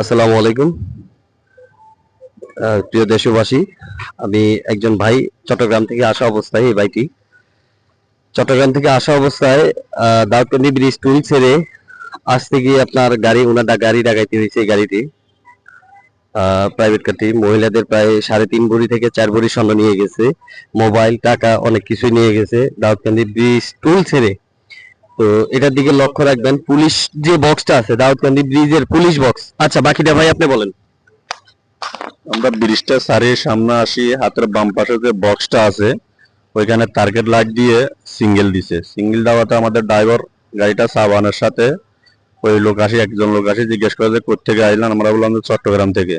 আসসালামু আলাইকুম। প্রিয় দেশবাসী, আমি একজন ভাই চট্টগ্রাম থেকে আসা অবস্থায় এই ভাইটি চট্টগ্রাম থেকে আসা অবস্থায় দাউদকান্দি ব্রিজ টুল ছেড়ে আসতে গিয়ে আপনার গাড়ি ডাকাইতে হয়েছে। এই গাড়িটি প্রাইভেট কারটি মহিলাদের প্রায় 3.5 ভরি থেকে 4 ভরি স্বর্ণ নিয়ে গেছে, মোবাইল টাকা অনেক কিছুই নিয়ে গেছে দাউদকান্দি ব্রিজ টুল ছেড়ে। তো এটার দিকে লক্ষ্য রাখবেন। পুলিশ যে বক্সটা আছে দাউদকান্দি ব্রিজের পুলিশ বক্স, আচ্ছা বাকিটা ভাই আপনি বলেন। আমরা ব্রিজটা সারিয়ে সামনে আসি, হাতের বাম পাশে যে বক্সটা আছে ওইখানে টার্গেট লাইট দিয়ে সিঙ্গেল দিছে। সিঙ্গেল দেওয়াতে আমাদের ড্রাইভার গাড়িটা সাবানের সাথে ওই লোক আসি, একজন লোক আসি জিজ্ঞেস করে যে কোথা থেকে আইলেন, আমরা বললাম যে চট্টগ্রাম থেকে।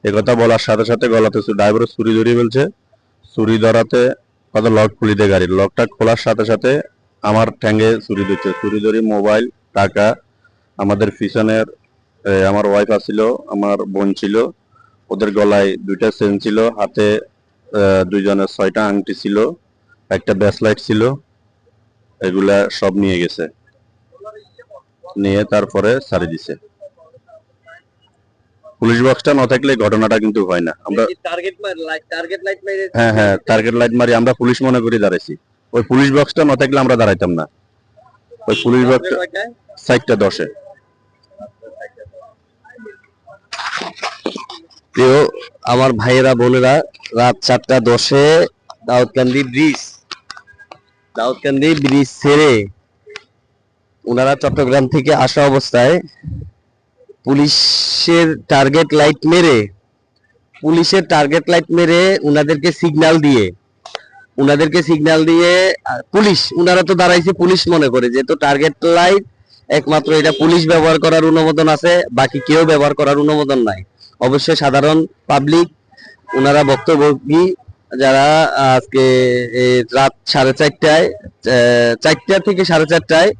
এ কথা বলার সাথে সাথে গলাতে ড্রাইভার চুরি ধরিয়ে ফেলছে। চুরি ধরাতে কত লক খুলি দেয়, গাড়ির লকটা খোলার সাথে সাথে আমার ঠ্যাঙ্গে চুরি দিচ্ছে। চুরি ধরি মোবাইল টাকা, আমাদের পিছনের আমার ওয়াইফ আছিল, আমার বোন ছিল, ওদের গলায় 2টা চেন ছিল, হাতে দুইজনের 6টা আংটি ছিল, একটা ব্রেসলাইট ছিল, এগুলা সব নিয়ে গেছে। নিয়ে তারপরে ছাড়ি দিছে। পুলিশ বক্সটা না থাকলে ঘটনাটা কিন্তু হয় না। আমরা হ্যাঁ টার্গেট লাইট মারি আমরা পুলিশ মনে করি দাঁড়াইছি। ওই পুলিশ বক্সটা না থাকলে আমরা দাঁড়াইতাম না। ওই পুলিশ বক্সটা 4টা 10-এ। প্রিয় আমার ভাইয়েরা বোনেরা, রাত 4টা 10-এ দাউদকান্দি ব্রিজ ছেড়ে ওনারা চট্টগ্রাম থেকে আসা অবস্থায় পুলিশের টার্গেট লাইট মেরে উনাদেরকে সিগন্যাল দিয়ে পুলিশ, উনারা তো দাঁড়াইছে পুলিশ মনে করে, যেহেতু টার্গেট লাইট একমাত্র এটা পুলিশ ব্যবহার করার অনুমোদন আছে, বাকি কেউ ব্যবহার করার অনুমোদন নাই। অবশ্যই সাধারণ পাবলিক ওনারা ভুক্তভোগী যারা আজকে রাত 4:30টায় 4টা থেকে 4:30টায়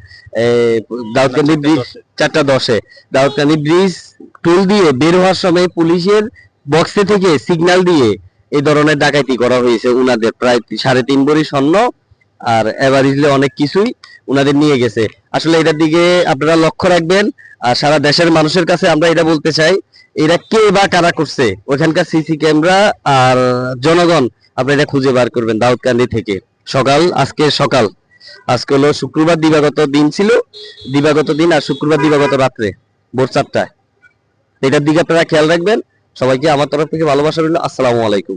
দাউদকান্দি ব্রিজ 4টা 10-এ দাউদকান্দি ব্রিজ টুল দিয়ে বের হওয়ার সময় পুলিশের বক্সে থেকে সিগন্যাল দিয়ে এই ধরনের ডাকাতি করা হয়েছে। উনাদের প্রায় 3.5 ভরি স্বর্ণ আর এভারেজলি অনেক কিছুই উনাদের নিয়ে গেছে। আসলে এটার দিকে আপনারা লক্ষ্য রাখবেন। আর সারা দেশের মানুষের কাছে আমরা এটা বলতে চাই, এরা কে বা কারা করছে, ওখানকার সিসি ক্যামেরা আর জনগণ আপনারা এটা খুঁজে বার করবেন। দাউদকান্দি থেকে আজকে হলো শুক্রবার দিবাগত দিন আর শুক্রবার দিবাগত রাত্রে ভোর 4টায়। এটার দিকে আপনারা খেয়াল রাখবেন। সবাইকে আমার তরফ থেকে ভালোবাসা রইল। আসসালামু আলাইকুম।